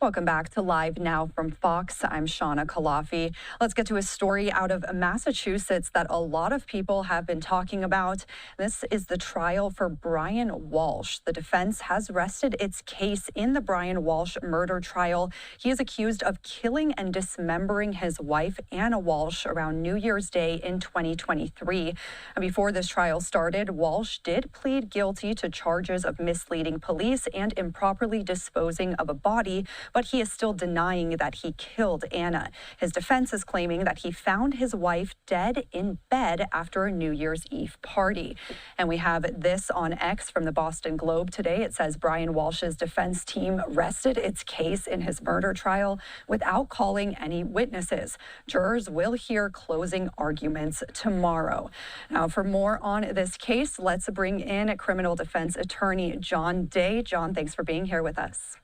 Welcome back to Live Now from Fox. I'm Shawna Khalafi. Let's get to a story out of Massachusetts that a lot of people have been talking about. This is the trial for Brian Walshe. The defense has rested its case in the Brian Walshe murder trial. He is accused of killing and dismembering his wife, Anna Walshe, around New Year's Day in 2023. And before this trial started, Walshe did plead guilty to charges of misleading police and improperly disposing of a body, but he is still denying that he killed Anna. His defense is claiming that he found his wife dead in bed after a New Year's Eve party. And we have this on X from the Boston Globe today. It says Brian Walshe's defense team rested its case in his murder trial without calling any witnesses. Jurors will hear closing arguments tomorrow. Now, for more on this case, let's bring in criminal defense attorney John Day. John, thanks for being here with us.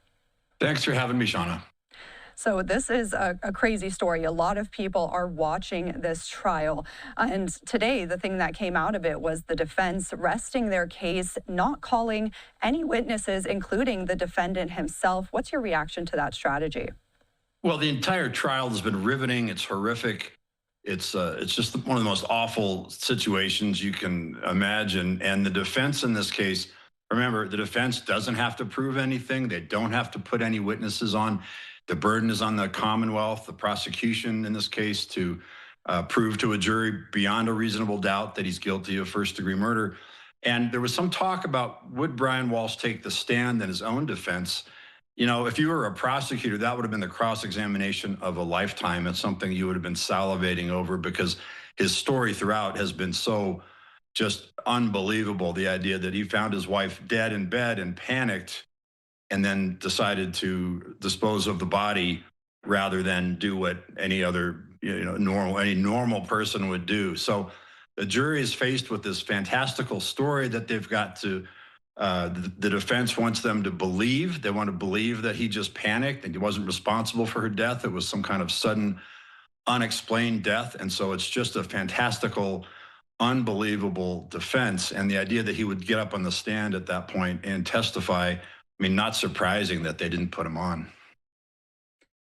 Thanks for having me, Shawna. So this is a crazy story. A lot of people are watching this trial. And today, the thing that came out of it was the defense resting their case, not calling any witnesses, including the defendant himself. What's your reaction to that strategy? Well, the entire trial has been riveting. It's horrific. It's just one of the most awful situations you can imagine. And the defense in this case, remember, the defense doesn't have to prove anything. They don't have to put any witnesses on. The burden is on the Commonwealth, the prosecution in this case, to prove to a jury beyond a reasonable doubt that he's guilty of first-degree murder. And there was some talk about, would Brian Walshe take the stand in his own defense? You know, if you were a prosecutor, that would have been the cross-examination of a lifetime. It's something you would have been salivating over because his story throughout has been so just unbelievable. The idea that he found his wife dead in bed and panicked and then decided to dispose of the body rather than do what any other, any normal person would do. So the jury is faced with this fantastical story that they've got to, the defense wants them to believe. They want to believe that he just panicked and he wasn't responsible for her death. It was some kind of sudden, unexplained death. And so it's just a fantastical, unbelievable defense. And the idea that he would get up on the stand at that point and testify, I mean, not surprising that they didn't put him on.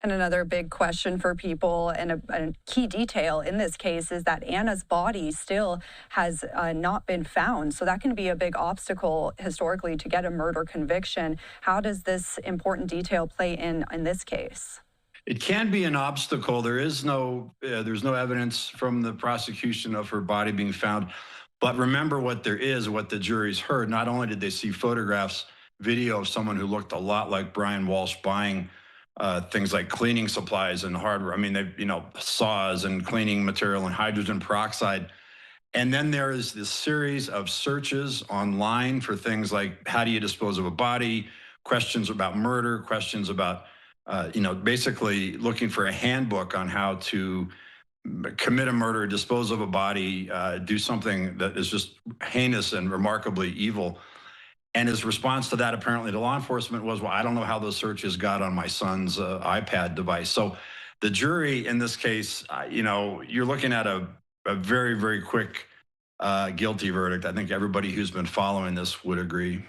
And another big question for people and a key detail in this case is that Anna's body still has not been found. So that can be a big obstacle historically to get a murder conviction. How does this important detail play in this case? It can be an obstacle. There's no evidence from the prosecution of her body being found. But remember what there is, what the jury's heard. Not only did they see photographs, video of someone who looked a lot like Brian Walshe buying things like cleaning supplies and hardware. I mean, they, saws and cleaning material and hydrogen peroxide. And then there is this series of searches online for things like how do you dispose of a body, questions about murder, questions about basically looking for a handbook on how to commit a murder, dispose of a body, do something that is just heinous and remarkably evil. And his response to that, apparently, to law enforcement was, well, I don't know how those searches got on my son's iPad device. So the jury in this case, you're looking at a very, very quick guilty verdict. I think everybody who's been following this would agree.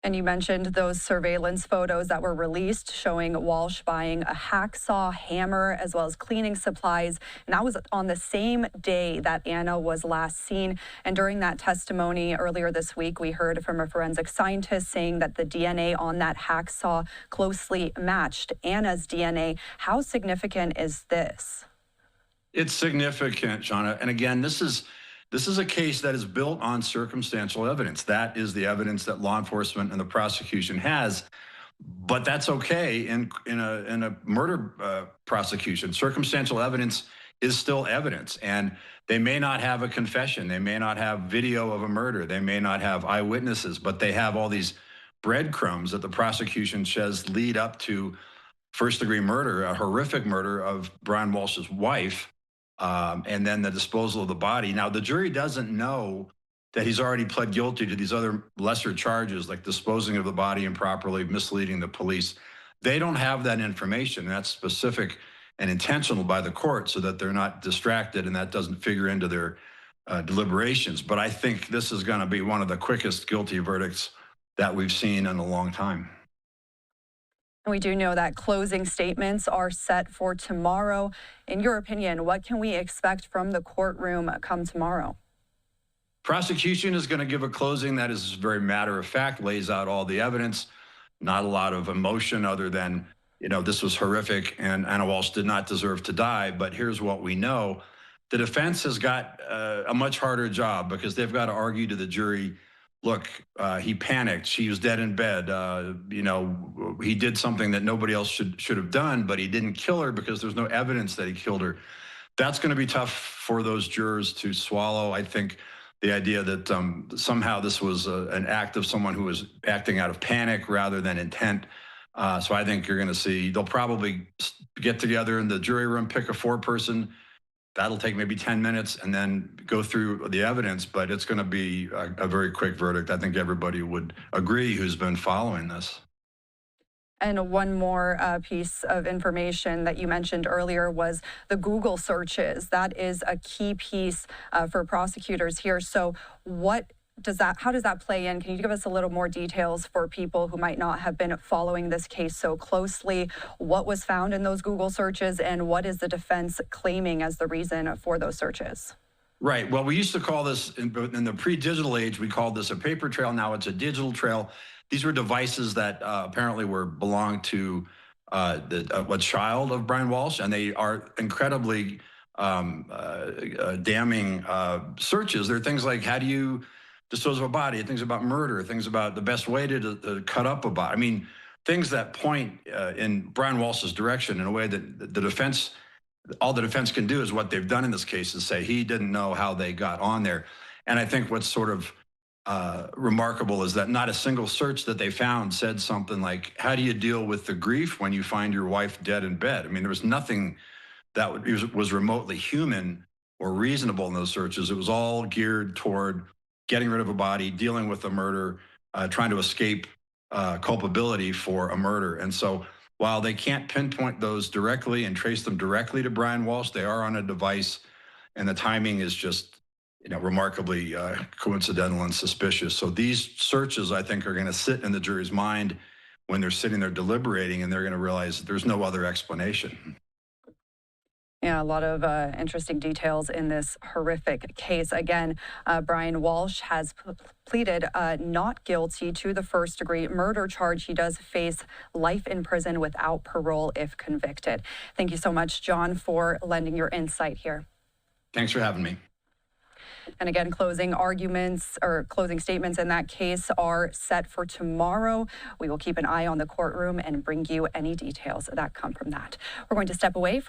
And you mentioned those surveillance photos that were released showing Walshe buying a hacksaw, hammer, as well as cleaning supplies. And that was on the same day that Anna was last seen. And during that testimony earlier this week, we heard from a forensic scientist saying that the DNA on that hacksaw closely matched Anna's DNA. How significant is this? It's significant, Shawna. And again, this is a case that is built on circumstantial evidence. That is the evidence that law enforcement and the prosecution has, but that's okay in a murder prosecution. Circumstantial evidence is still evidence, and they may not have a confession, they may not have video of a murder, they may not have eyewitnesses, but they have all these breadcrumbs that the prosecution says lead up to first-degree murder, a horrific murder of Brian Walshe's wife. And then the disposal of the body. Now, the jury doesn't know that he's already pled guilty to these other lesser charges, like disposing of the body improperly, misleading the police. They don't have that information. That's specific and intentional by the court so that they're not distracted and that doesn't figure into their deliberations. But I think this is going to be one of the quickest guilty verdicts that we've seen in a long time. And we do know that closing statements are set for tomorrow. In your opinion, what can we expect from the courtroom come tomorrow? Prosecution is going to give a closing that is very matter of fact, lays out all the evidence, not a lot of emotion other than, this was horrific and Anna Walshe did not deserve to die. But here's what we know. The defense has got a much harder job because they've got to argue to the jury, look, he panicked. She was dead in bed. He did something that nobody else should have done, but he didn't kill her because there's no evidence that he killed her. That's going to be tough for those jurors to swallow. I think the idea that somehow this was an act of someone who was acting out of panic rather than intent. So I think you're going to see, they'll probably get together in the jury room, pick a four-person. That'll take maybe 10 minutes and then go through the evidence, but it's going to be a very quick verdict. I think everybody would agree who's been following this. And one more piece of information that you mentioned earlier was the Google searches. That is a key piece for prosecutors here. So how does that play in? Can you give us a little more details for people who might not have been following this case so closely? What was found in those Google searches and what is the defense claiming as the reason for those searches? Right. Well, we used to call this, in the pre-digital age, we called this a paper trail. Now it's a digital trail. These were devices that apparently belonged to a child of Brian Walshe, and they are incredibly damning searches. There are things like, how do you dispose of a body, things about murder, things about the best way to cut up a body. I mean, things that point in Brian Walshe's direction in a way that all the defense can do is what they've done in this case is say he didn't know how they got on there. And I think what's sort of remarkable is that not a single search that they found said something like, how do you deal with the grief when you find your wife dead in bed? I mean, there was nothing that was remotely human or reasonable in those searches. It was all geared toward getting rid of a body, dealing with a murder, trying to escape culpability for a murder. And so while they can't pinpoint those directly and trace them directly to Brian Walshe, they are on a device, and the timing is just remarkably coincidental and suspicious. So these searches, I think, are going to sit in the jury's mind when they're sitting there deliberating, and they're going to realize there's no other explanation. Yeah, a lot of interesting details in this horrific case. Again, Brian Walshe has pleaded not guilty to the first-degree murder charge. He does face life in prison without parole if convicted. Thank you so much, John, for lending your insight here. Thanks for having me. And again, closing statements in that case are set for tomorrow. We will keep an eye on the courtroom and bring you any details that come from that. We're going to step away from